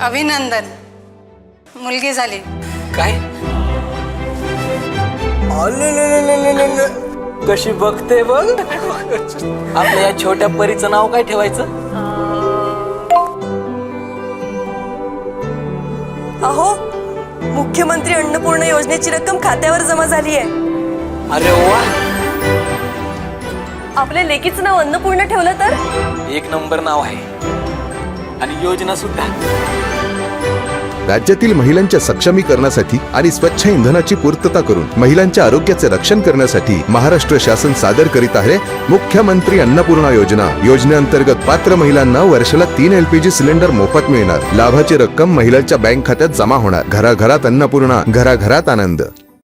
अभिनंदन, मुलगी झाली. काय? कशी बघते बघ. आपल्या या छोट्या परीचं नाव काय ठेवायचं? अहो, मुख्यमंत्री अन्नपूर्णा योजनेची रक्कम खात्यावर जमा झाली आहे. अरे वा, आपल्या लेकीचं नाव अन्नपूर्णा ठेवलं तर? एक नंबर नाव आहे. आणि योजना सुद्धा. राज्यातील महिलांच्या सक्षमीकरणासाठी आणि स्वच्छ इंधनाची पूर्तता करून महिलांच्या आरोग्याचे रक्षण करण्यासाठी महाराष्ट्र शासन सादर करीत आहे मुख्यमंत्री अन्नपूर्णा योजना. योजनेअंतर्गत पात्र महिलांना वर्षाला 3 LPG सिलेंडर मोफत मिळणार. लाभाची रक्कम महिलांच्या बँक खात्यात जमा होणार. घराघरात अन्नपूर्णा, घराघरात आनंद.